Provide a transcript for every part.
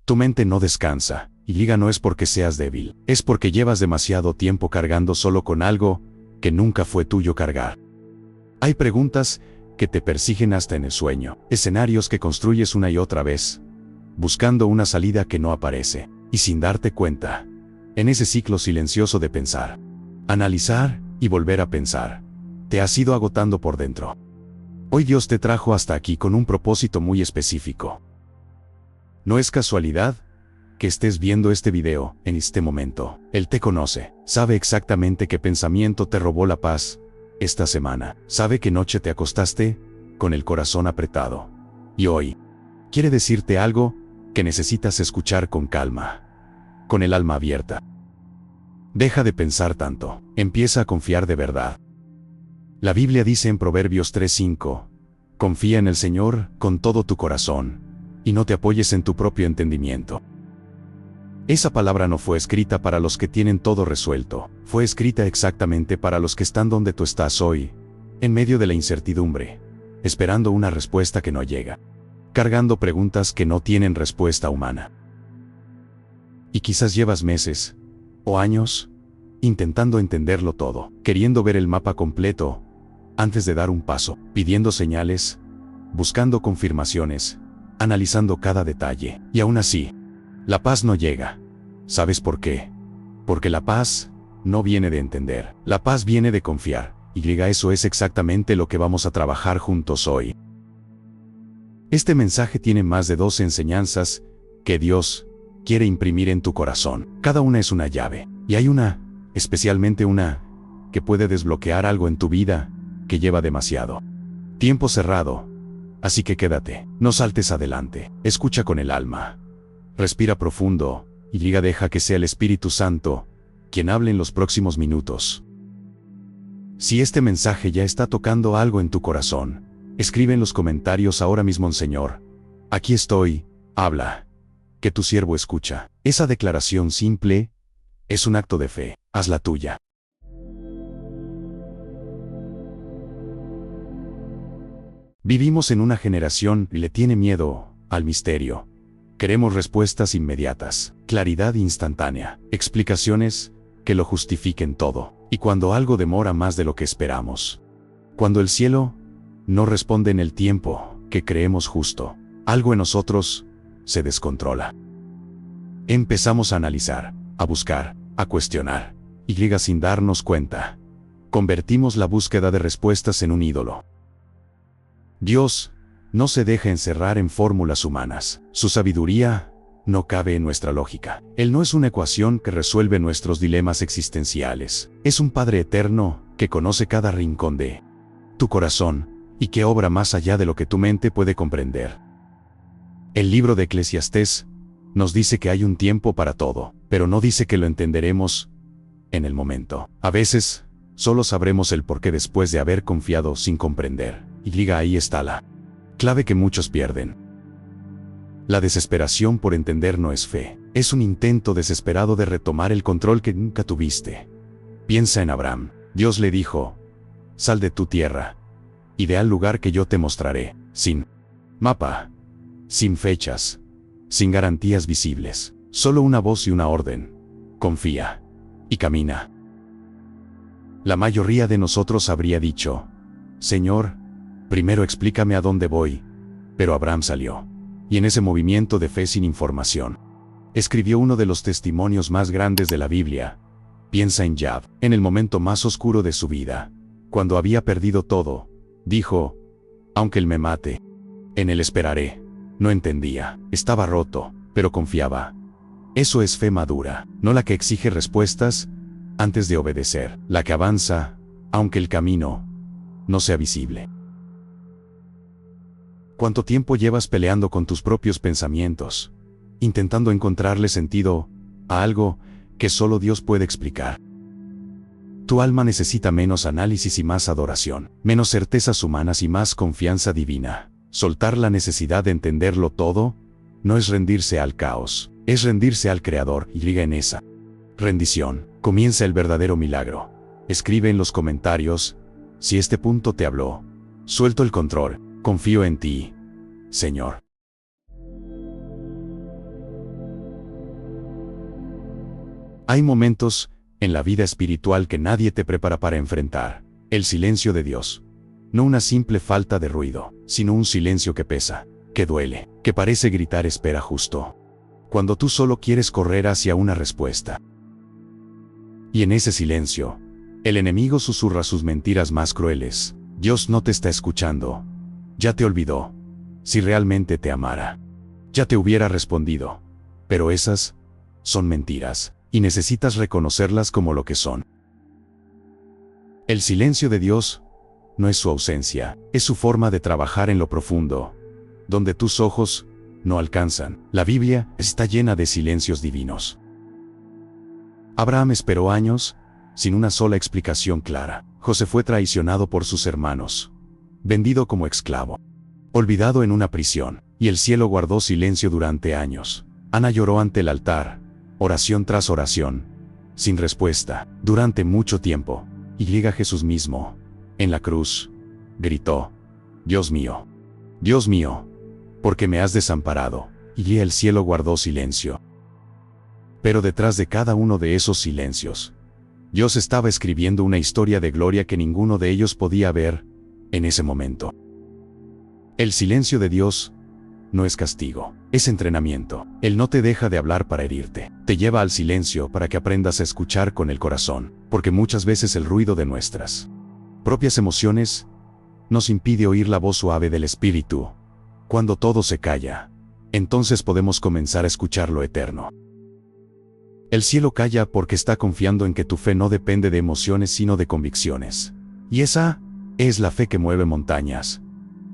Tu mente no descansa, y no es porque seas débil, es porque llevas demasiado tiempo cargando solo con algo que nunca fue tuyo cargar. Hay preguntas que te persiguen hasta en el sueño, escenarios que construyes una y otra vez, buscando una salida que no aparece, y sin darte cuenta, en ese ciclo silencioso de pensar, analizar y volver a pensar, te has ido agotando por dentro. Hoy Dios te trajo hasta aquí con un propósito muy específico. No es casualidad que estés viendo este video en este momento. Él te conoce, sabe exactamente qué pensamiento te robó la paz esta semana, sabe qué noche te acostaste con el corazón apretado. Y hoy quiere decirte algo que necesitas escuchar con calma, con el alma abierta. Deja de pensar tanto, empieza a confiar de verdad. La Biblia dice en Proverbios 3:5, confía en el Señor con todo tu corazón, y no te apoyes en tu propio entendimiento. Esa palabra no fue escrita para los que tienen todo resuelto, fue escrita exactamente para los que están donde tú estás hoy, en medio de la incertidumbre, esperando una respuesta que no llega, cargando preguntas que no tienen respuesta humana. Y quizás llevas meses, o años, intentando entenderlo todo, queriendo ver el mapa completo, antes de dar un paso, pidiendo señales, buscando confirmaciones, analizando cada detalle, y aún así, la paz no llega. ¿Sabes por qué? Porque la paz no viene de entender, la paz viene de confiar, y eso es exactamente lo que vamos a trabajar juntos hoy. Este mensaje tiene más de 12 enseñanzas que Dios quiere imprimir en tu corazón. Cada una es una llave, y hay una, especialmente una, que puede desbloquear algo en tu vida que lleva demasiado tiempo cerrado. Así que quédate, no saltes adelante, escucha con el alma. Respira profundo, y deja que sea el Espíritu Santo quien hable en los próximos minutos. Si este mensaje ya está tocando algo en tu corazón, escribe en los comentarios ahora mismo: Señor, aquí estoy, habla, que tu siervo escucha. Esa declaración simple es un acto de fe, hazla tuya. Vivimos en una generación que le tiene miedo al misterio. Queremos respuestas inmediatas, claridad instantánea, explicaciones que lo justifiquen todo. Y cuando algo demora más de lo que esperamos, cuando el cielo no responde en el tiempo que creemos justo, algo en nosotros se descontrola. Empezamos a analizar, a buscar, a cuestionar, y sin darnos cuenta, convertimos la búsqueda de respuestas en un ídolo. Dios no se deja encerrar en fórmulas humanas. Su sabiduría no cabe en nuestra lógica. Él no es una ecuación que resuelve nuestros dilemas existenciales. Es un Padre eterno que conoce cada rincón de tu corazón y que obra más allá de lo que tu mente puede comprender. El libro de Eclesiastés nos dice que hay un tiempo para todo, pero no dice que lo entenderemos en el momento. A veces, solo sabremos el porqué después de haber confiado sin comprender. Y ahí está la clave que muchos pierden. La desesperación por entender no es fe, es un intento desesperado de retomar el control que nunca tuviste. Piensa en Abraham. Dios le dijo: sal de tu tierra y ve al lugar que yo te mostraré, sin mapa, sin fechas, sin garantías visibles, solo una voz y una orden: confía y camina. La mayoría de nosotros habría dicho: Señor, primero explícame a dónde voy. Pero Abraham salió, y en ese movimiento de fe sin información, escribió uno de los testimonios más grandes de la Biblia. Piensa en Job, en el momento más oscuro de su vida, cuando había perdido todo, dijo: aunque él me mate, en él esperaré. No entendía, estaba roto, pero confiaba. Eso es fe madura, no la que exige respuestas antes de obedecer, la que avanza, aunque el camino no sea visible. ¿Cuánto tiempo llevas peleando con tus propios pensamientos, intentando encontrarle sentido a algo que solo Dios puede explicar? Tu alma necesita menos análisis y más adoración, menos certezas humanas y más confianza divina. Soltar la necesidad de entenderlo todo no es rendirse al caos, es rendirse al Creador, y en esa rendición comienza el verdadero milagro. Escribe en los comentarios si este punto te habló. Suelto el control, confío en ti, Señor. Hay momentos en la vida espiritual que nadie te prepara para enfrentar. El silencio de Dios. No una simple falta de ruido, sino un silencio que pesa, que duele, que parece gritar espera justo. Cuando tú solo quieres correr hacia una respuesta. Y en ese silencio, el enemigo susurra sus mentiras más crueles. Dios no te está escuchando. Ya te olvidó. Si realmente te amara, ya te hubiera respondido. Pero esas son mentiras, y necesitas reconocerlas como lo que son. El silencio de Dios no es su ausencia, es su forma de trabajar en lo profundo, donde tus ojos no alcanzan. La Biblia está llena de silencios divinos. Abraham esperó años, sin una sola explicación clara. José fue traicionado por sus hermanos, vendido como esclavo, olvidado en una prisión, y el cielo guardó silencio durante años. Ana lloró ante el altar, oración tras oración, sin respuesta, durante mucho tiempo. Y llega Jesús mismo, en la cruz, gritó: Dios mío, ¿por qué me has desamparado? Y el cielo guardó silencio. Pero detrás de cada uno de esos silencios, Dios estaba escribiendo una historia de gloria que ninguno de ellos podía ver en ese momento. El silencio de Dios no es castigo, es entrenamiento. Él no te deja de hablar para herirte, te lleva al silencio para que aprendas a escuchar con el corazón, porque muchas veces el ruido de nuestras propias emociones nos impide oír la voz suave del Espíritu. Cuando todo se calla, entonces podemos comenzar a escuchar lo eterno. El cielo calla porque está confiando en que tu fe no depende de emociones sino de convicciones. Y esa es la fe que mueve montañas.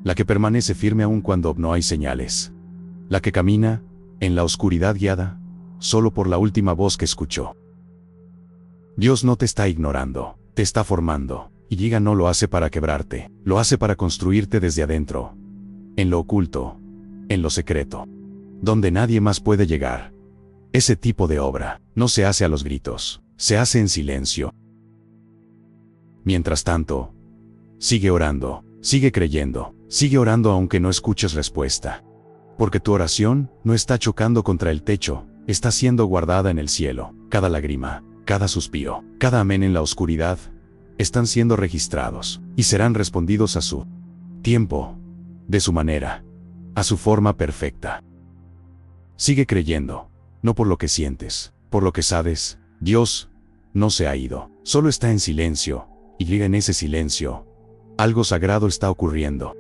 La que permanece firme aun cuando no hay señales. La que camina en la oscuridad guiada solo por la última voz que escuchó. Dios no te está ignorando, te está formando. Y Giga no lo hace para quebrarte, lo hace para construirte desde adentro. En lo oculto, en lo secreto. Donde nadie más puede llegar. Ese tipo de obra no se hace a los gritos, se hace en silencio. Mientras tanto, sigue orando, sigue creyendo, sigue orando aunque no escuches respuesta. Porque tu oración no está chocando contra el techo, está siendo guardada en el cielo. Cada lágrima, cada suspiro, cada amén en la oscuridad, están siendo registrados, y serán respondidos a su tiempo, de su manera, a su forma perfecta. Sigue creyendo. No por lo que sientes, por lo que sabes. Dios no se ha ido, solo está en silencio, y en ese silencio, algo sagrado está ocurriendo.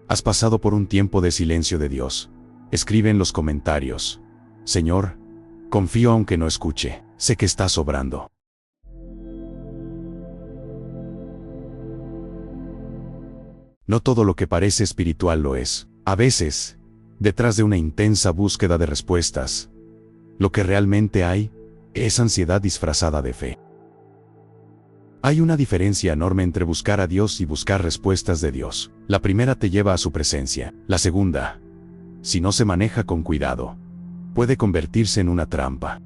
¿Has pasado por un tiempo de silencio de Dios? Escribe en los comentarios: Señor, confío aunque no escuche, sé que estás obrando. No todo lo que parece espiritual lo es. A veces, detrás de una intensa búsqueda de respuestas, lo que realmente hay es ansiedad disfrazada de fe. Hay una diferencia enorme entre buscar a Dios y buscar respuestas de Dios. La primera te lleva a su presencia. La segunda, si no se maneja con cuidado, puede convertirse en una trampa.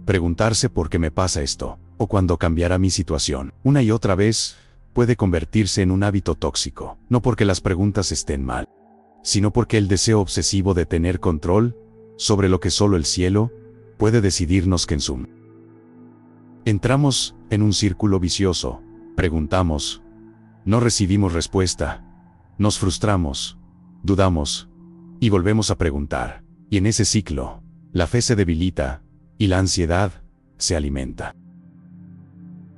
Preguntarse por qué me pasa esto, o cuándo cambiará mi situación, una y otra vez, puede convertirse en un hábito tóxico. No porque las preguntas estén mal, sino porque el deseo obsesivo de tener control sobre lo que solo el cielo puede decidirnos que consuma. Entramos en un círculo vicioso, preguntamos, no recibimos respuesta, nos frustramos, dudamos, y volvemos a preguntar, y en ese ciclo, la fe se debilita, y la ansiedad se alimenta.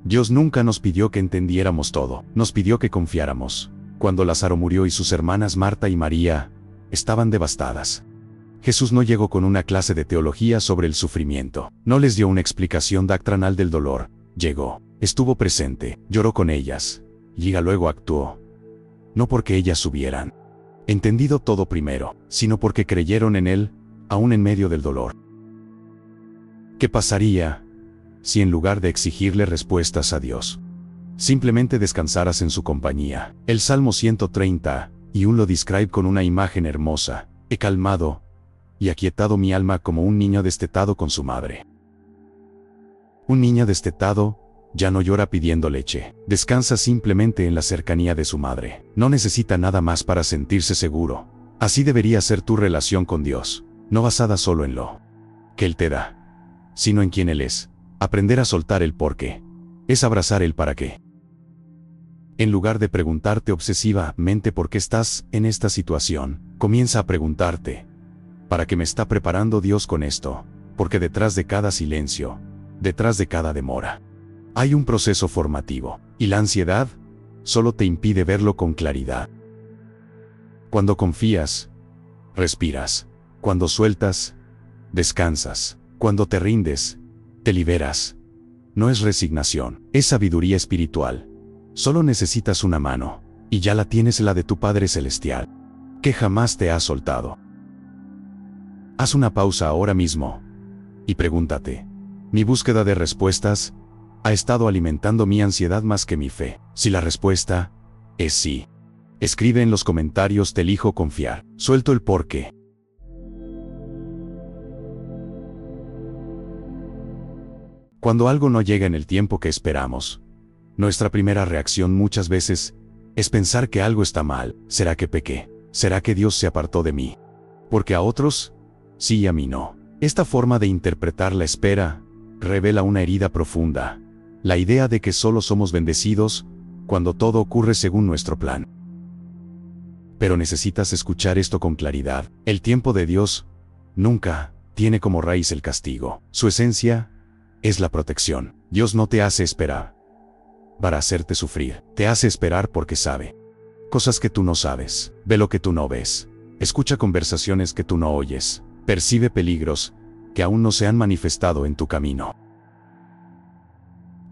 Dios nunca nos pidió que entendiéramos todo, nos pidió que confiáramos. Cuando Lázaro murió y sus hermanas Marta y María estaban devastadas, Jesús no llegó con una clase de teología sobre el sufrimiento, no les dio una explicación doctrinal del dolor, llegó, estuvo presente, lloró con ellas, y luego actuó. No porque ellas hubieran entendido todo primero, sino porque creyeron en Él, aún en medio del dolor. ¿Qué pasaría si en lugar de exigirle respuestas a Dios, simplemente descansaras en su compañía? El Salmo 130, y lo describe con una imagen hermosa: he calmado y aquietado mi alma como un niño destetado con su madre. Un niño destetado ya no llora pidiendo leche, descansa simplemente en la cercanía de su madre. No necesita nada más para sentirse seguro. Así debería ser tu relación con Dios, no basada solo en lo que Él te da, sino en quién Él es. Aprender a soltar el por qué es abrazar el para qué. En lugar de preguntarte obsesivamente por qué estás en esta situación, comienza a preguntarte, ¿para qué me está preparando Dios con esto? Porque detrás de cada silencio, detrás de cada demora, hay un proceso formativo, y la ansiedad solo te impide verlo con claridad. Cuando confías, respiras. Cuando sueltas, descansas. Cuando te rindes, te liberas. No es resignación, es sabiduría espiritual. Solo necesitas una mano, y ya la tienes, la de tu Padre Celestial, que jamás te ha soltado. Haz una pausa ahora mismo y pregúntate, ¿mi búsqueda de respuestas ha estado alimentando mi ansiedad más que mi fe? Si la respuesta es sí, escribe en los comentarios: te elijo confiar. Suelto el por qué. Cuando algo no llega en el tiempo que esperamos, nuestra primera reacción muchas veces es pensar que algo está mal. ¿Será que pequé? ¿Será que Dios se apartó de mí? Porque a otros sí y a mí no. Esta forma de interpretar la espera revela una herida profunda, la idea de que solo somos bendecidos cuando todo ocurre según nuestro plan. Pero necesitas escuchar esto con claridad. El tiempo de Dios nunca tiene como raíz el castigo. Su esencia es la protección. Dios no te hace esperar para hacerte sufrir. Te hace esperar porque sabe cosas que tú no sabes, ve lo que tú no ves, escucha conversaciones que tú no oyes, percibe peligros que aún no se han manifestado en tu camino.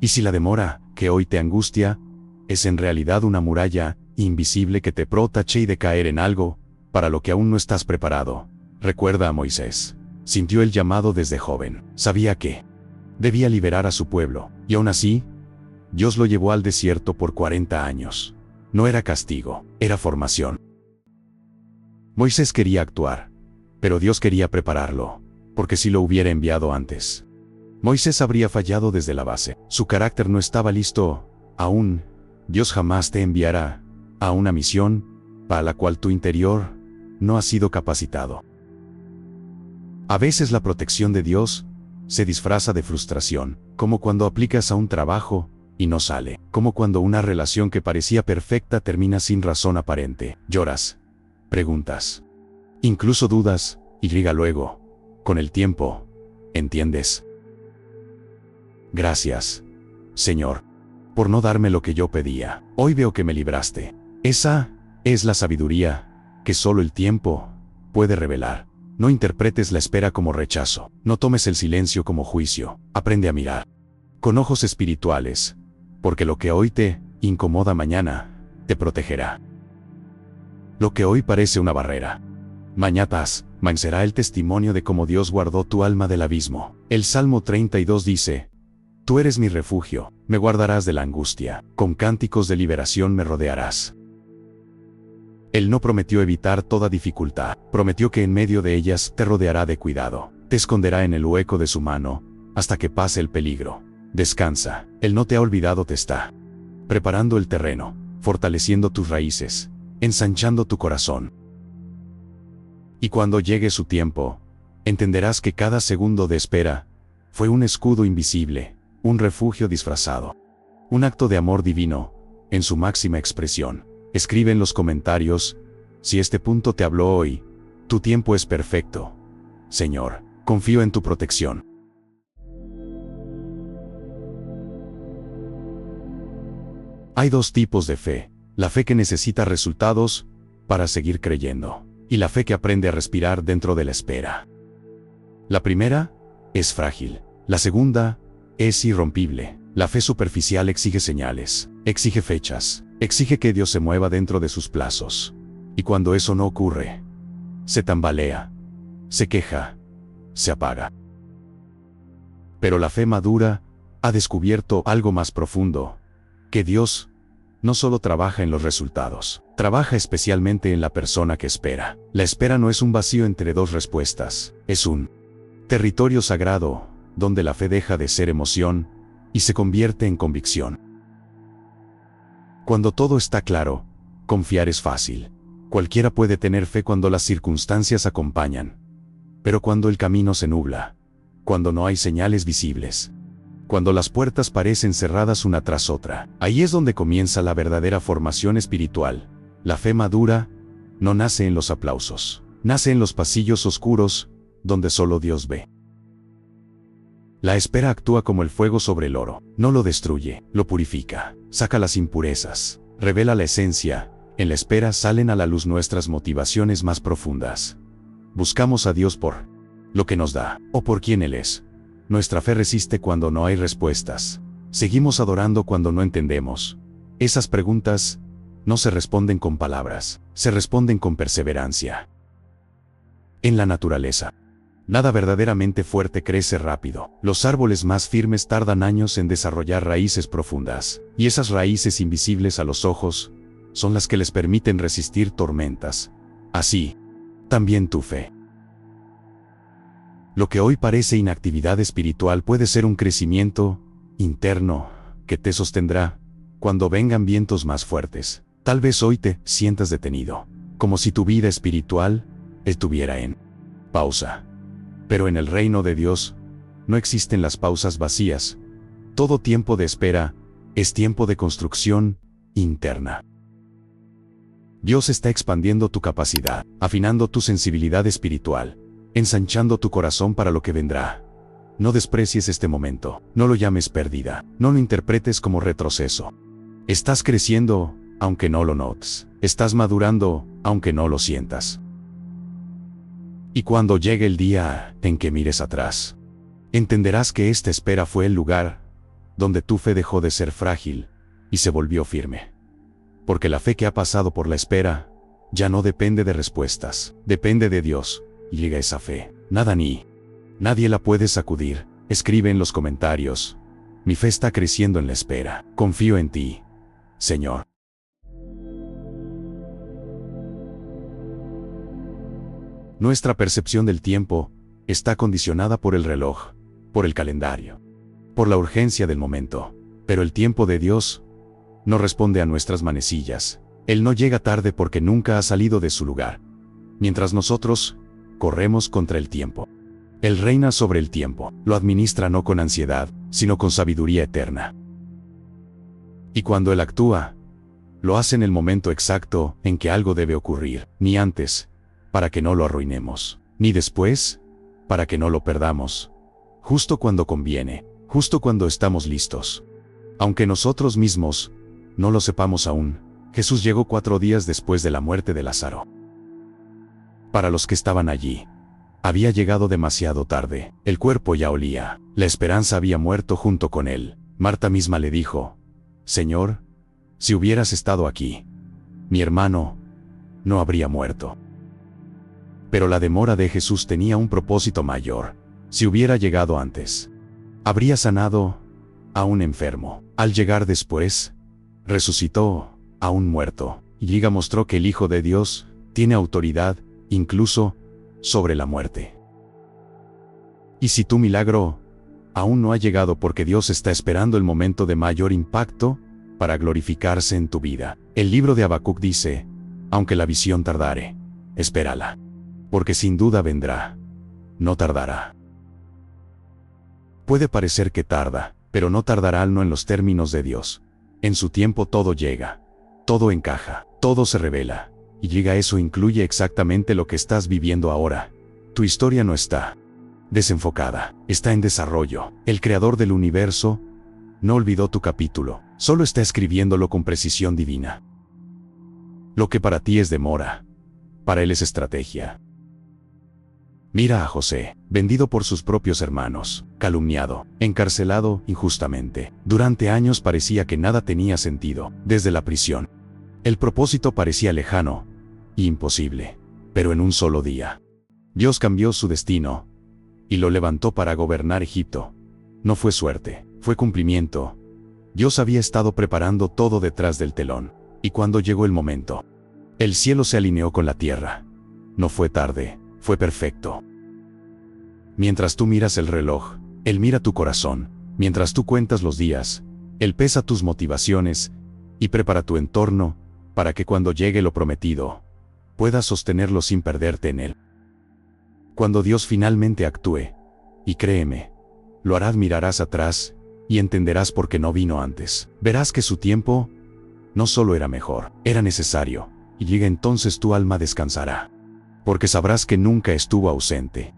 Y si la demora que hoy te angustia es en realidad una muralla invisible que te protege de caer en algo para lo que aún no estás preparado, recuerda a Moisés. Sintió el llamado desde joven, sabía que debía liberar a su pueblo, y aún así, Dios lo llevó al desierto por 40 años. No era castigo, era formación. Moisés quería actuar, pero Dios quería prepararlo, porque si lo hubiera enviado antes, Moisés habría fallado desde la base. Su carácter no estaba listo aún. Dios jamás te enviará a una misión para la cual tu interior no ha sido capacitado. A veces la protección de Dios se disfraza de frustración, como cuando aplicas a un trabajo y no sale, como cuando una relación que parecía perfecta termina sin razón aparente. Lloras, preguntas, incluso dudas, y luego, con el tiempo, entiendes. Gracias, Señor, por no darme lo que yo pedía. Hoy veo que me libraste. Esa es la sabiduría que solo el tiempo puede revelar. No interpretes la espera como rechazo. No tomes el silencio como juicio. Aprende a mirar con ojos espirituales, porque lo que hoy te incomoda mañana te protegerá. Lo que hoy parece una barrera, mañana será el testimonio de cómo Dios guardó tu alma del abismo. El Salmo 32 dice: Tú eres mi refugio, me guardarás de la angustia, con cánticos de liberación me rodearás. Él no prometió evitar toda dificultad, prometió que en medio de ellas te rodeará de cuidado, te esconderá en el hueco de su mano, hasta que pase el peligro. Descansa, Él no te ha olvidado, te está preparando el terreno, fortaleciendo tus raíces, ensanchando tu corazón. Y cuando llegue su tiempo, entenderás que cada segundo de espera fue un escudo invisible, un refugio disfrazado, un acto de amor divino, en su máxima expresión. Escribe en los comentarios si este punto te habló hoy. Tu tiempo es perfecto. Señor, confío en tu protección. Hay dos tipos de fe: la fe que necesita resultados para seguir creyendo, y la fe que aprende a respirar dentro de la espera. La primera es frágil, la segunda es irrompible. La fe superficial exige señales, exige fechas, exige que Dios se mueva dentro de sus plazos. Y cuando eso no ocurre, se tambalea, se queja, se apaga. Pero la fe madura ha descubierto algo más profundo: que Dios no solo trabaja en los resultados, trabaja especialmente en la persona que espera. La espera no es un vacío entre dos respuestas, es un territorio sagrado, donde la fe deja de ser emoción y se convierte en convicción. Cuando todo está claro, confiar es fácil. Cualquiera puede tener fe cuando las circunstancias acompañan. Pero cuando el camino se nubla, cuando no hay señales visibles, cuando las puertas parecen cerradas una tras otra. Ahí es donde comienza la verdadera formación espiritual. La fe madura no nace en los aplausos, nace en los pasillos oscuros, donde solo Dios ve. La espera actúa como el fuego sobre el oro, no lo destruye, lo purifica, saca las impurezas, revela la esencia. En la espera salen a la luz nuestras motivaciones más profundas. Buscamos a Dios por lo que nos da, o por quién Él es. Nuestra fe resiste cuando no hay respuestas. Seguimos adorando cuando no entendemos. Esas preguntas no se responden con palabras, se responden con perseverancia. En la naturaleza, nada verdaderamente fuerte crece rápido. Los árboles más firmes tardan años en desarrollar raíces profundas, y esas raíces invisibles a los ojos son las que les permiten resistir tormentas. Así, también tu fe. Lo que hoy parece inactividad espiritual puede ser un crecimiento interno que te sostendrá cuando vengan vientos más fuertes. Tal vez hoy te sientas detenido, como si tu vida espiritual estuviera en pausa. Pero en el reino de Dios no existen las pausas vacías. Todo tiempo de espera es tiempo de construcción interna. Dios está expandiendo tu capacidad, afinando tu sensibilidad espiritual, ensanchando tu corazón para lo que vendrá. No desprecies este momento, no lo llames pérdida, no lo interpretes como retroceso. Estás creciendo, aunque no lo notes. Estás madurando, aunque no lo sientas. Y cuando llegue el día en que mires atrás, entenderás que esta espera fue el lugar donde tu fe dejó de ser frágil y se volvió firme. Porque la fe que ha pasado por la espera ya no depende de respuestas, depende de Dios. Y llega esa fe, nada ni nadie la puede sacudir. Escribe en los comentarios: mi fe está creciendo en la espera. Confío en ti, Señor. Nuestra percepción del tiempo está condicionada por el reloj, por el calendario, por la urgencia del momento. Pero el tiempo de Dios no responde a nuestras manecillas. Él no llega tarde porque nunca ha salido de su lugar. Mientras nosotros corremos contra el tiempo, Él reina sobre el tiempo. Lo administra no con ansiedad, sino con sabiduría eterna. Y cuando Él actúa, lo hace en el momento exacto en que algo debe ocurrir, ni antes, para que no lo arruinemos, ni después, para que no lo perdamos. Justo cuando conviene, justo cuando estamos listos. Aunque nosotros mismos no lo sepamos aún, Jesús llegó 4 días después de la muerte de Lázaro. Para los que estaban allí, había llegado demasiado tarde. El cuerpo ya olía, la esperanza había muerto junto con él. Marta misma le dijo: Señor, si hubieras estado aquí, mi hermano no habría muerto. Pero la demora de Jesús tenía un propósito mayor. Si hubiera llegado antes, habría sanado a un enfermo. Al llegar después, resucitó a un muerto. Y mostró que el Hijo de Dios tiene autoridad, incluso sobre la muerte. Y si tu milagro aún no ha llegado porque Dios está esperando el momento de mayor impacto para glorificarse en tu vida. El libro de Habacuc dice: aunque la visión tardare, espérala, porque sin duda vendrá, no tardará. Puede parecer que tarda, pero no tardará no en los términos de Dios. En su tiempo todo llega, todo encaja, todo se revela. Y llega eso incluye exactamente lo que estás viviendo ahora. Tu historia no está desenfocada, está en desarrollo. El creador del universo no olvidó tu capítulo, solo está escribiéndolo con precisión divina. Lo que para ti es demora, para él es estrategia. Mira a José, vendido por sus propios hermanos, calumniado, encarcelado injustamente. Durante años parecía que nada tenía sentido. Desde la prisión, el propósito parecía lejano e imposible. Pero en un solo día, Dios cambió su destino y lo levantó para gobernar Egipto. No fue suerte, fue cumplimiento. Dios había estado preparando todo detrás del telón. Y cuando llegó el momento, el cielo se alineó con la tierra. No fue tarde, fue perfecto. Mientras tú miras el reloj, Él mira tu corazón. Mientras tú cuentas los días, Él pesa tus motivaciones y prepara tu entorno para que cuando llegue lo prometido, puedas sostenerlo sin perderte en Él. Cuando Dios finalmente actúe, Y créeme, lo harás, mirarás atrás, y entenderás por qué no vino antes. Verás que su tiempo no solo era mejor, era necesario, y llega entonces tu alma descansará. Porque sabrás que nunca estuvo ausente.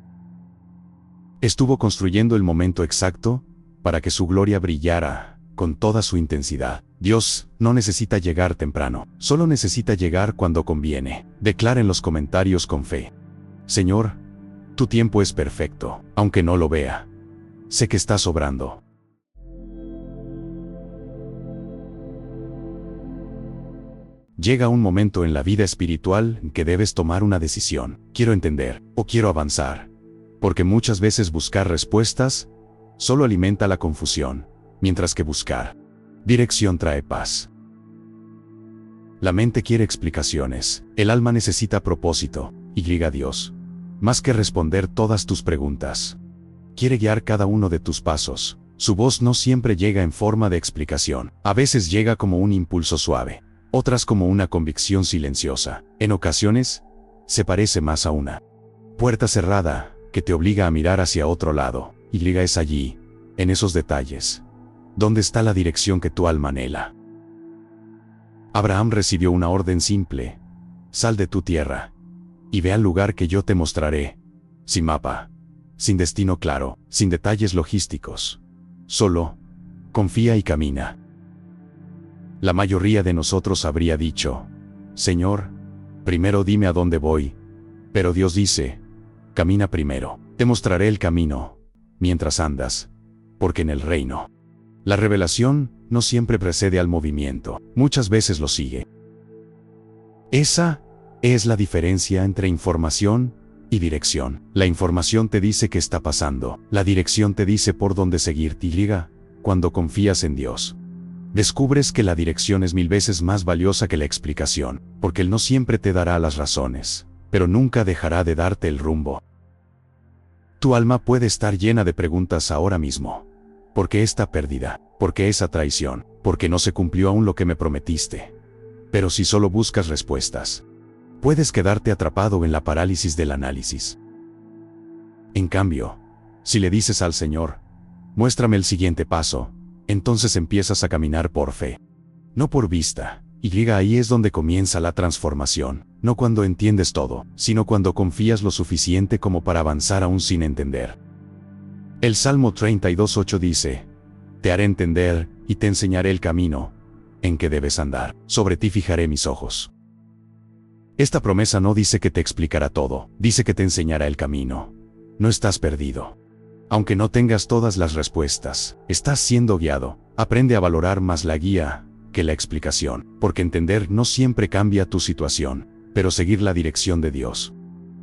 Estuvo construyendo el momento exacto para que su gloria brillara con toda su intensidad. Dios no necesita llegar temprano, solo necesita llegar cuando conviene. Declara en los comentarios con fe: Señor, tu tiempo es perfecto, aunque no lo vea. Sé que está sobrando. Llega un momento en la vida espiritual en que debes tomar una decisión. Quiero entender o quiero avanzar. Porque muchas veces buscar respuestas solo alimenta la confusión, mientras que buscar dirección trae paz. La mente quiere explicaciones, el alma necesita propósito, y llega a Dios. Más que responder todas tus preguntas, quiere guiar cada uno de tus pasos. Su voz no siempre llega en forma de explicación. A veces llega como un impulso suave, otras como una convicción silenciosa. En ocasiones, se parece más a una puerta cerrada que te obliga a mirar hacia otro lado. Y es allí, en esos detalles, donde está la dirección que tu alma anhela. Abraham recibió una orden simple: sal de tu tierra y ve al lugar que yo te mostraré. Sin mapa, sin destino claro, sin detalles logísticos. Solo confía y camina. La mayoría de nosotros habría dicho: Señor, primero dime a dónde voy. Pero Dios dice: camina primero. Te mostraré el camino mientras andas, porque en el reino, la revelación no siempre precede al movimiento, muchas veces lo sigue. Esa es la diferencia entre información y dirección. La información te dice qué está pasando, la dirección te dice por dónde seguir. Cuando confías en Dios, descubres que la dirección es 1000 veces más valiosa que la explicación, porque Él no siempre te dará las razones, pero nunca dejará de darte el rumbo. Tu alma puede estar llena de preguntas ahora mismo. ¿Por qué está perdida? ¿Por qué esa traición? ¿Por qué no se cumplió aún lo que me prometiste? Pero si solo buscas respuestas, puedes quedarte atrapado en la parálisis del análisis. En cambio, si le dices al Señor: muéstrame el siguiente paso, entonces empiezas a caminar por fe, no por vista. Y ahí es donde comienza la transformación, no cuando entiendes todo, sino cuando confías lo suficiente como para avanzar aún sin entender. El Salmo 32:8 dice: te haré entender y te enseñaré el camino en que debes andar, sobre ti fijaré mis ojos. Esta promesa no dice que te explicará todo, dice que te enseñará el camino. No estás perdido. Aunque no tengas todas las respuestas, estás siendo guiado. Aprende a valorar más la guía que la explicación, porque entender no siempre cambia tu situación, pero seguir la dirección de Dios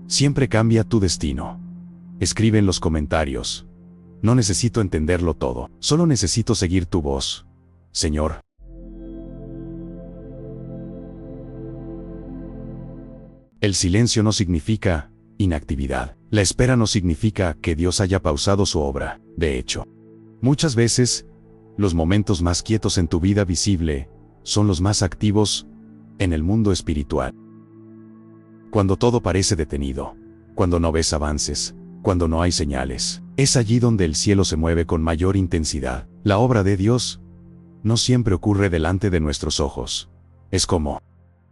siempre cambia tu destino. Escribe en los comentarios: no necesito entenderlo todo, solo necesito seguir tu voz, Señor. El silencio no significa inactividad. La espera no significa que Dios haya pausado su obra. De hecho, muchas veces, los momentos más quietos en tu vida visible son los más activos en el mundo espiritual. Cuando todo parece detenido, cuando no ves avances, cuando no hay señales, es allí donde el cielo se mueve con mayor intensidad. La obra de Dios no siempre ocurre delante de nuestros ojos. Es como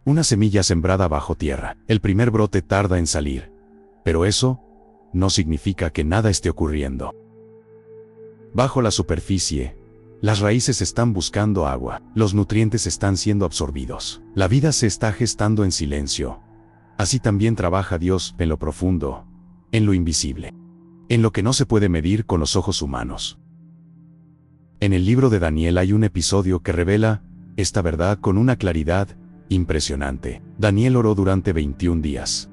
una semilla sembrada bajo tierra. El primer brote tarda en salir, pero eso no significa que nada esté ocurriendo. Bajo la superficie, las raíces están buscando agua, los nutrientes están siendo absorbidos, la vida se está gestando en silencio. Así también trabaja Dios en lo profundo, en lo invisible, en lo que no se puede medir con los ojos humanos. En el libro de Daniel hay un episodio que revela esta verdad con una claridad impresionante. Daniel oró durante 21 días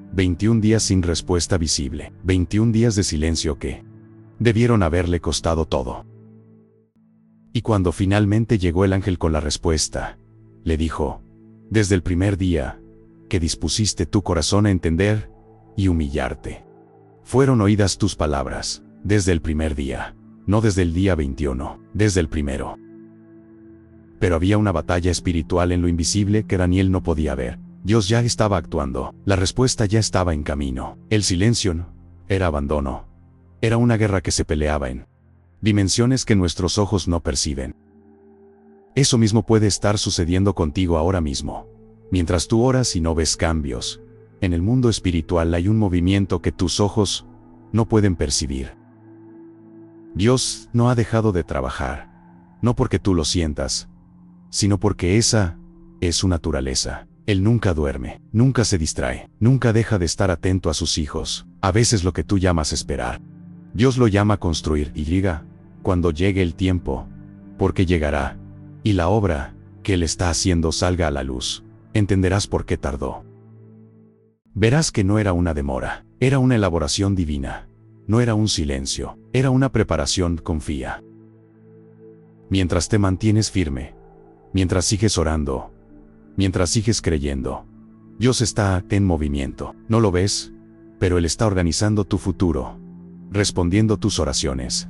sin respuesta visible, 21 días de silencio que debieron haberle costado todo. Y cuando finalmente llegó el ángel con la respuesta, le dijo: desde el primer día que dispusiste tu corazón a entender y humillarte, fueron oídas tus palabras, desde el primer día, no desde el día 21, desde el primero. Pero había una batalla espiritual en lo invisible que Daniel no podía ver. Dios ya estaba actuando, la respuesta ya estaba en camino. El silencio no era abandono, Era una guerra que se peleaba en dimensiones que nuestros ojos no perciben. Eso mismo puede estar sucediendo contigo ahora mismo. Mientras tú oras y no ves cambios, en el mundo espiritual hay un movimiento que tus ojos no pueden percibir. Dios no ha dejado de trabajar, no porque tú lo sientas, sino porque esa es su naturaleza. Él nunca duerme, nunca se distrae, nunca deja de estar atento a sus hijos, a veces lo que tú llamas esperar. Dios lo llama construir y diga, cuando llegue el tiempo, porque llegará, y la obra que Él está haciendo salga a la luz, entenderás por qué tardó. Verás que no era una demora, era una elaboración divina, no era un silencio, era una preparación, confía. Mientras te mantienes firme, mientras sigues orando, mientras sigues creyendo, Dios está en movimiento, ¿no lo ves? Pero Él está organizando tu futuro, respondiendo tus oraciones,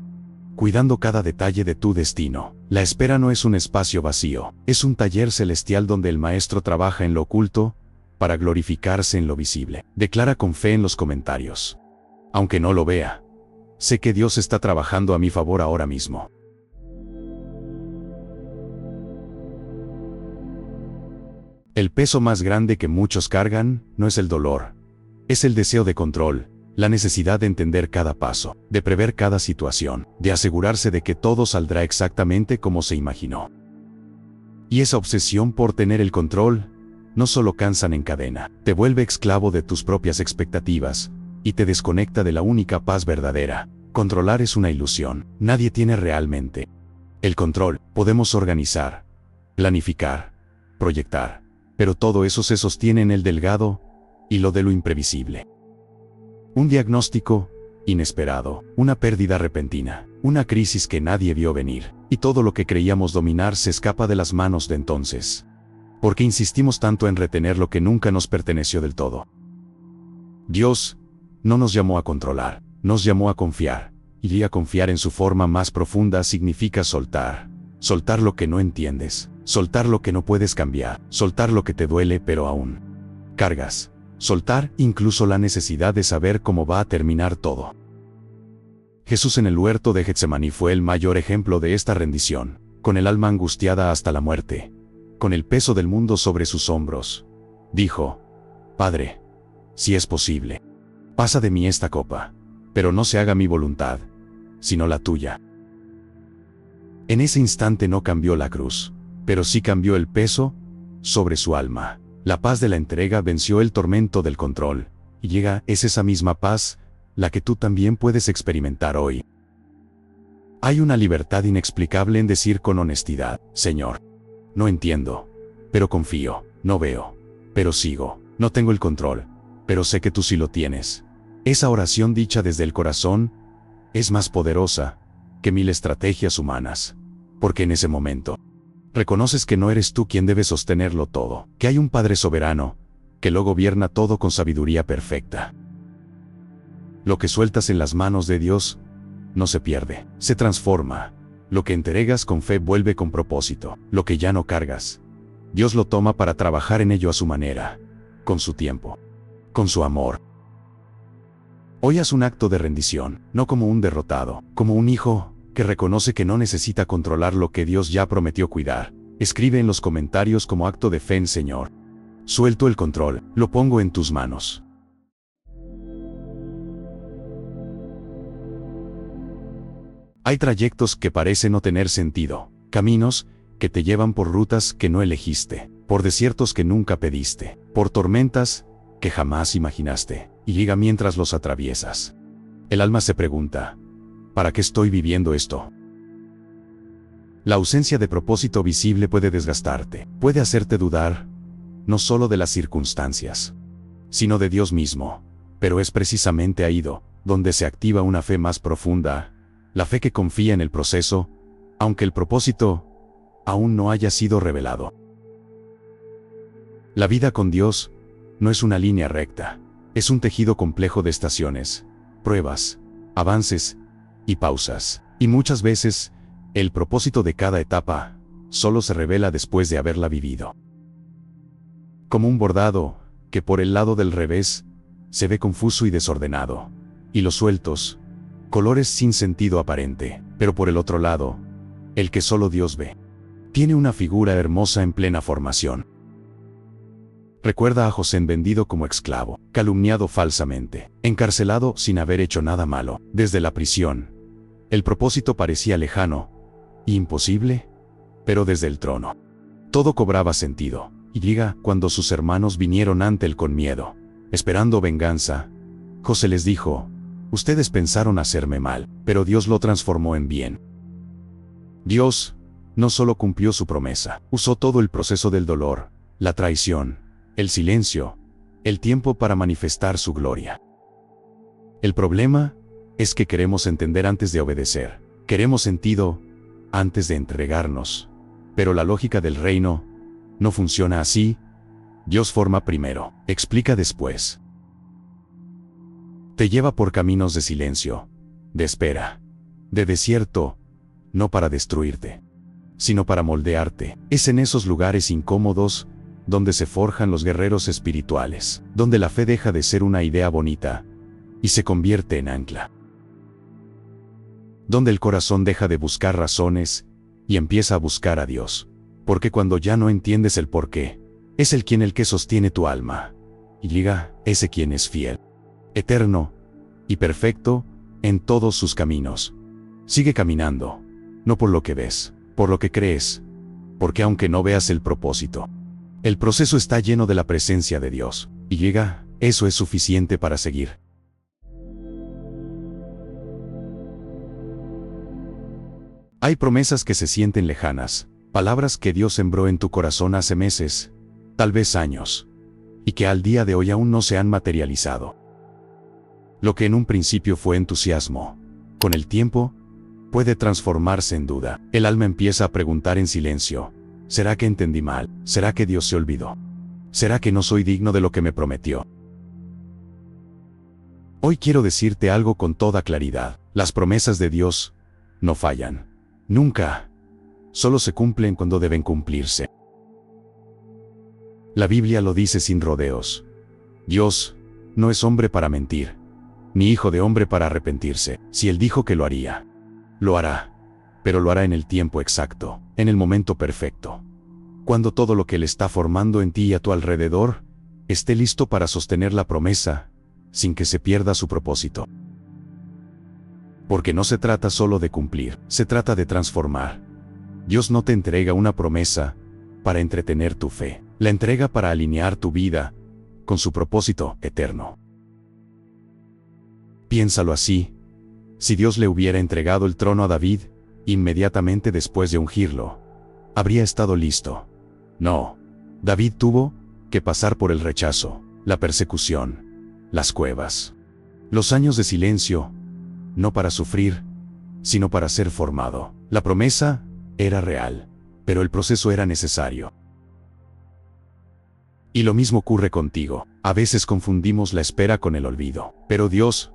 cuidando cada detalle de tu destino. La espera no es un espacio vacío, es un taller celestial donde el Maestro trabaja en lo oculto, para glorificarse en lo visible. Declara con fe en los comentarios. Aunque no lo vea, sé que Dios está trabajando a mi favor ahora mismo. El peso más grande que muchos cargan no es el dolor, es el deseo de control, la necesidad de entender cada paso, de prever cada situación, de asegurarse de que todo saldrá exactamente como se imaginó. Y esa obsesión por tener el control no solo cansan en cadena, te vuelve esclavo de tus propias expectativas y te desconecta de la única paz verdadera. Controlar es una ilusión, nadie tiene realmente el control. Podemos organizar, planificar, proyectar, pero todo eso se sostiene en el delgado hilo de lo imprevisible. Un diagnóstico inesperado, una pérdida repentina, una crisis que nadie vio venir, y todo lo que creíamos dominar se escapa de las manos de entonces. ¿Por qué insistimos tanto en retener lo que nunca nos perteneció del todo? Dios no nos llamó a controlar, nos llamó a confiar, y a confiar en su forma más profunda significa soltar. Soltar lo que no entiendes, soltar lo que no puedes cambiar, soltar lo que te duele pero aún cargas, soltar incluso la necesidad de saber cómo va a terminar todo. Jesús en el huerto de Getsemaní fue el mayor ejemplo de esta rendición, con el alma angustiada hasta la muerte, con el peso del mundo sobre sus hombros. Dijo, Padre, si es posible, pasa de mí esta copa, pero no se haga mi voluntad, sino la tuya. En ese instante no cambió la cruz, pero sí cambió el peso sobre su alma. La paz de la entrega venció el tormento del control, y es esa misma paz la que tú también puedes experimentar hoy. Hay una libertad inexplicable en decir con honestidad, Señor, no entiendo, pero confío, no veo, pero sigo, no tengo el control, pero sé que tú sí lo tienes. Esa oración dicha desde el corazón es más poderosa que 1000 estrategias humanas, porque en ese momento reconoces que no eres tú quien debe sostenerlo todo, que hay un Padre soberano que lo gobierna todo con sabiduría perfecta. Lo que sueltas en las manos de Dios no se pierde, se transforma. Lo que entregas con fe vuelve con propósito. Lo que ya no cargas, Dios lo toma para trabajar en ello a su manera, con su tiempo, con su amor. Hoy haz un acto de rendición, no como un derrotado, como un hijo que reconoce que no necesita controlar lo que Dios ya prometió cuidar. Escribe en los comentarios como acto de fe en Señor. Suelto el control, lo pongo en tus manos. Hay trayectos que parecen no tener sentido, caminos que te llevan por rutas que no elegiste, por desiertos que nunca pediste, por tormentas que jamás imaginaste, y llega mientras los atraviesas. El alma se pregunta, ¿para qué estoy viviendo esto? La ausencia de propósito visible puede desgastarte, puede hacerte dudar, no solo de las circunstancias, sino de Dios mismo, pero es precisamente ahí donde se activa una fe más profunda, la fe que confía en el proceso, aunque el propósito aún no haya sido revelado. La vida con Dios no es una línea recta, es un tejido complejo de estaciones, pruebas, avances y pausas, y muchas veces, el propósito de cada etapa solo se revela después de haberla vivido. Como un bordado que por el lado del revés se ve confuso y desordenado, y los sueltos colores sin sentido aparente, pero por el otro lado, el que solo Dios ve. Tiene una figura hermosa en plena formación. Recuerda a José vendido como esclavo, calumniado falsamente, encarcelado sin haber hecho nada malo, desde la prisión. El propósito parecía lejano, imposible, pero desde el trono todo cobraba sentido. Y llega cuando sus hermanos vinieron ante él con miedo, esperando venganza. José les dijo: ustedes pensaron hacerme mal, pero Dios lo transformó en bien. Dios no solo cumplió su promesa, usó todo el proceso del dolor, la traición, el silencio, el tiempo para manifestar su gloria. El problema es que queremos entender antes de obedecer. Queremos sentido antes de entregarnos. Pero la lógica del reino no funciona así. Dios forma primero, explica después. Te lleva por caminos de silencio, de espera, de desierto, no para destruirte, sino para moldearte. Es en esos lugares incómodos donde se forjan los guerreros espirituales, donde la fe deja de ser una idea bonita y se convierte en ancla. Donde el corazón deja de buscar razones y empieza a buscar a Dios. Porque cuando ya no entiendes el porqué, es el que sostiene tu alma. Y llega ese quien es fiel, eterno y perfecto en todos sus caminos. Sigue caminando, no por lo que ves, por lo que crees, porque aunque no veas el propósito, el proceso está lleno de la presencia de Dios. Y llega, eso es suficiente para seguir. Hay promesas que se sienten lejanas, palabras que Dios sembró en tu corazón hace meses, tal vez años, y que al día de hoy aún no se han materializado. Lo que en un principio fue entusiasmo, con el tiempo, puede transformarse en duda. El alma empieza a preguntar en silencio: ¿será que entendí mal? ¿Será que Dios se olvidó? ¿Será que no soy digno de lo que me prometió? Hoy quiero decirte algo con toda claridad: las promesas de Dios no fallan. Nunca. Solo se cumplen cuando deben cumplirse. La Biblia lo dice sin rodeos. Dios no es hombre para mentir, ni hijo de hombre para arrepentirse. Si Él dijo que lo haría, lo hará. Pero lo hará en el tiempo exacto, en el momento perfecto. Cuando todo lo que Él está formando en ti y a tu alrededor esté listo para sostener la promesa, sin que se pierda su propósito. Porque no se trata solo de cumplir, se trata de transformar. Dios no te entrega una promesa para entretener tu fe, la entrega para alinear tu vida con su propósito eterno. Piénsalo así: si Dios le hubiera entregado el trono a David inmediatamente después de ungirlo, ¿habría estado listo? No. David tuvo que pasar por el rechazo, la persecución, las cuevas, los años de silencio, no para sufrir, sino para ser formado. La promesa era real, pero el proceso era necesario. Y lo mismo ocurre contigo. A veces confundimos la espera con el olvido. Pero Dios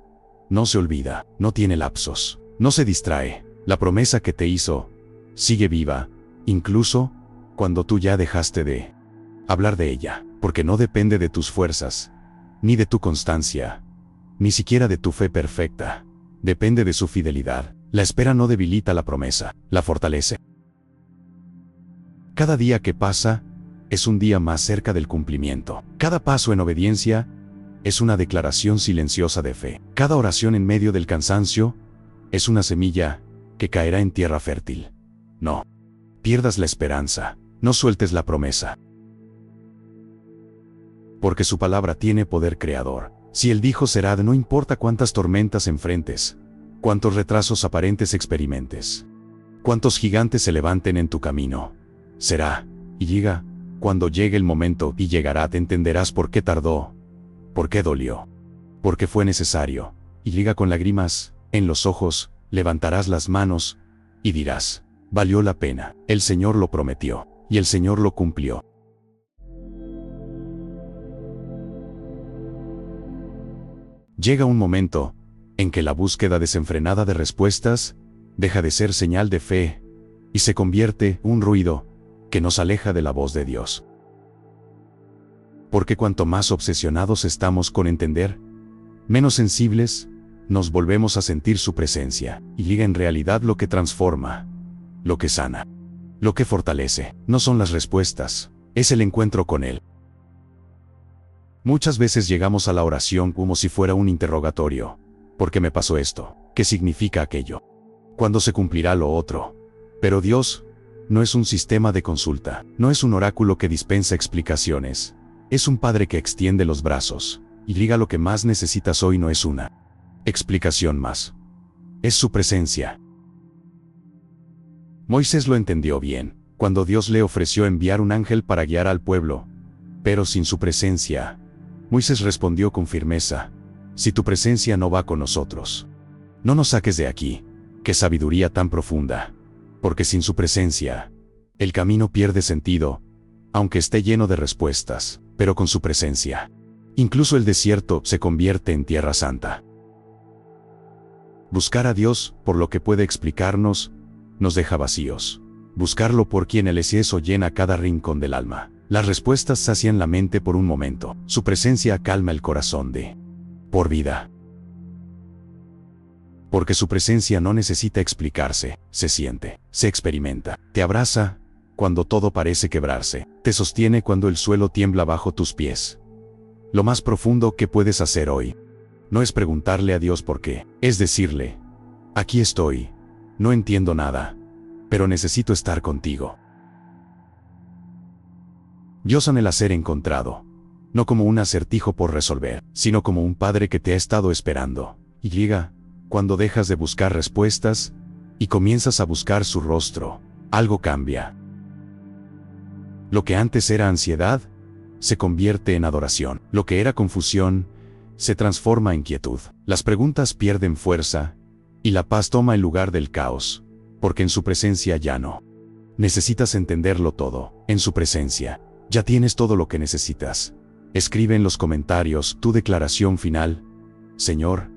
no se olvida, no tiene lapsos, no se distrae. La promesa que te hizo sigue viva, incluso cuando tú ya dejaste de hablar de ella, porque no depende de tus fuerzas, ni de tu constancia, ni siquiera de tu fe perfecta. Depende de su fidelidad. La espera no debilita la promesa, la fortalece. Cada día que pasa es un día más cerca del cumplimiento. Cada paso en obediencia es una declaración silenciosa de fe. Cada oración en medio del cansancio es una semilla que caerá en tierra fértil. No pierdas la esperanza, no sueltes la promesa. Porque su palabra tiene poder creador. Si Él dijo será, no importa cuántas tormentas enfrentes, cuántos retrasos aparentes experimentes, cuántos gigantes se levanten en tu camino. Será, y llega, cuando llegue el momento, y llegará, te entenderás por qué tardó, por qué dolió, por qué fue necesario. Y llega con lágrimas en los ojos, levantarás las manos y dirás: valió la pena. El Señor lo prometió, y el Señor lo cumplió. Llega un momento en que la búsqueda desenfrenada de respuestas deja de ser señal de fe y se convierte en un ruido que nos aleja de la voz de Dios. Porque cuanto más obsesionados estamos con entender, menos sensibles nos volvemos a sentir su presencia, y llega en realidad lo que transforma, lo que sana, lo que fortalece. No son las respuestas, es el encuentro con Él. Muchas veces llegamos a la oración como si fuera un interrogatorio. ¿Por qué me pasó esto? ¿Qué significa aquello? ¿Cuándo se cumplirá lo otro? Pero Dios no es un sistema de consulta, no es un oráculo que dispensa explicaciones. Es un Padre que extiende los brazos y diga lo que más necesitas hoy no es una explicación más. Es su presencia. Moisés lo entendió bien, cuando Dios le ofreció enviar un ángel para guiar al pueblo. Pero sin su presencia, Moisés respondió con firmeza: si tu presencia no va con nosotros, no nos saques de aquí. Qué sabiduría tan profunda. Porque sin su presencia, el camino pierde sentido, aunque esté lleno de respuestas, pero con su presencia, incluso el desierto se convierte en tierra santa. Buscar a Dios por lo que puede explicarnos, nos deja vacíos. Buscarlo por quien Él es, eso llena cada rincón del alma. Las respuestas sacian la mente por un momento. Su presencia calma el corazón de por vida. Porque su presencia no necesita explicarse, se siente, se experimenta, te abraza cuando todo parece quebrarse, te sostiene cuando el suelo tiembla bajo tus pies. Lo más profundo que puedes hacer hoy no es preguntarle a Dios por qué, es decirle: aquí estoy, no entiendo nada, pero necesito estar contigo. Dios anhela ser encontrado, no como un acertijo por resolver, sino como un Padre que te ha estado esperando, y llega cuando dejas de buscar respuestas y comienzas a buscar su rostro. Algo cambia. Lo que antes era ansiedad se convierte en adoración. Lo que era confusión se transforma en quietud. Las preguntas pierden fuerza y la paz toma el lugar del caos, porque en su presencia ya no necesitas entenderlo todo. En su presencia ya tienes todo lo que necesitas. Escribe en los comentarios tu declaración final: Señor,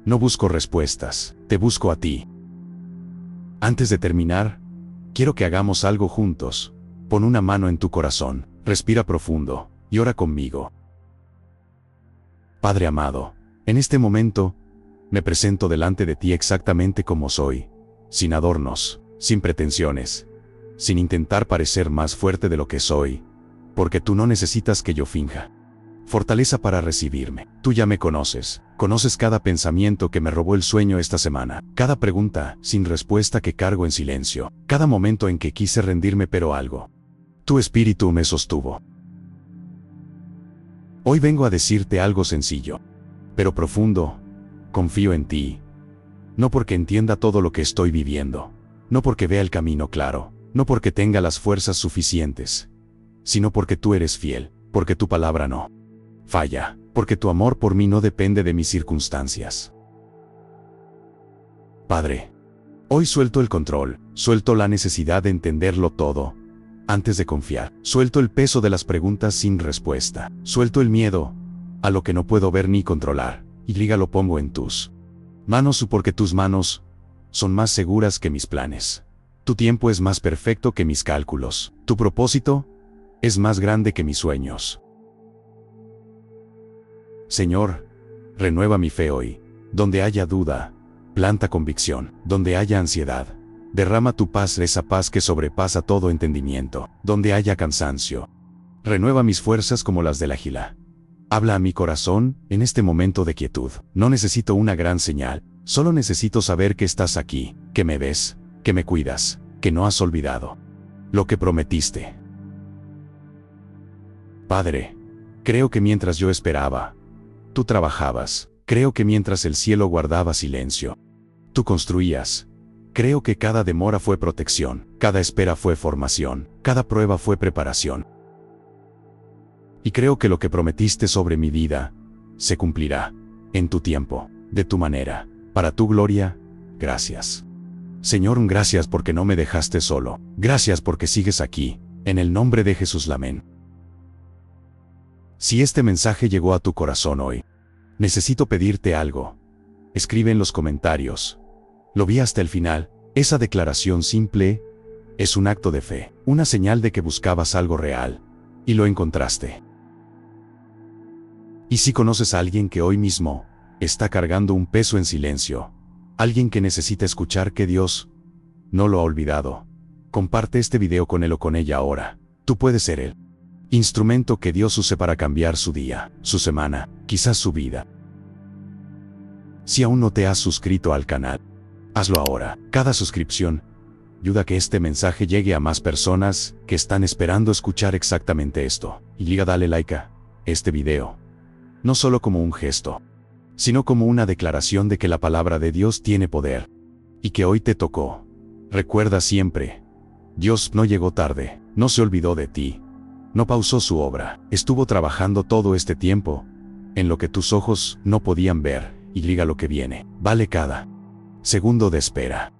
no busco respuestas, te busco a ti. Antes de terminar, quiero que hagamos algo juntos. Pon una mano en tu corazón, respira profundo, y ora conmigo. Padre amado, en este momento, me presento delante de ti exactamente como soy, sin adornos, sin pretensiones, sin intentar parecer más fuerte de lo que soy, porque tú no necesitas que yo finja fortaleza para recibirme. Tú ya me conoces cada pensamiento que me robó el sueño esta semana, cada pregunta sin respuesta que cargo en silencio, cada momento en que quise rendirme pero algo, tu espíritu me sostuvo. Hoy vengo a decirte algo sencillo, pero profundo: confío en ti. No porque entienda todo lo que estoy viviendo, no porque vea el camino claro, no porque tenga las fuerzas suficientes, sino porque tú eres fiel, porque tu palabra no falla, porque tu amor por mí no depende de mis circunstancias. Padre, hoy suelto el control, suelto la necesidad de entenderlo todo antes de confiar, suelto el peso de las preguntas sin respuesta, suelto el miedo a lo que no puedo ver ni controlar, y lo pongo en tus manos, porque tus manos son más seguras que mis planes. Tu tiempo es más perfecto que mis cálculos, tu propósito es más grande que mis sueños. Señor, renueva mi fe hoy. Donde haya duda, planta convicción. Donde haya ansiedad, derrama tu paz, esa paz que sobrepasa todo entendimiento. Donde haya cansancio, renueva mis fuerzas como las del águila. Habla a mi corazón en este momento de quietud. No necesito una gran señal, solo necesito saber que estás aquí, que me ves, que me cuidas, que no has olvidado lo que prometiste. Padre, creo que mientras yo esperaba, tú trabajabas. Creo que mientras el cielo guardaba silencio, tú construías. Creo que cada demora fue protección, cada espera fue formación, cada prueba fue preparación. Y creo que lo que prometiste sobre mi vida se cumplirá, en tu tiempo, de tu manera, para tu gloria. Gracias. Señor, gracias porque no me dejaste solo. Gracias porque sigues aquí, en el nombre de Jesús. Amén. Si este mensaje llegó a tu corazón hoy, necesito pedirte algo. Escribe en los comentarios: lo vi hasta el final. Esa declaración simple es un acto de fe, una señal de que buscabas algo real y lo encontraste. Y si conoces a alguien que hoy mismo está cargando un peso en silencio. Alguien que necesita escuchar que Dios no lo ha olvidado. Comparte este video con él o con ella ahora. Tú puedes ser el instrumento que Dios use para cambiar su día, su semana, quizás su vida. Si aún no te has suscrito al canal, hazlo ahora. Cada suscripción ayuda a que este mensaje llegue a más personas que están esperando escuchar exactamente esto. Y dale like a este video. No solo como un gesto, sino como una declaración de que la palabra de Dios tiene poder. Y que hoy te tocó. Recuerda siempre, Dios no llegó tarde, no se olvidó de ti. No pausó su obra, estuvo trabajando todo este tiempo, en lo que tus ojos no podían ver, y diga lo que viene. Vale cada segundo de espera.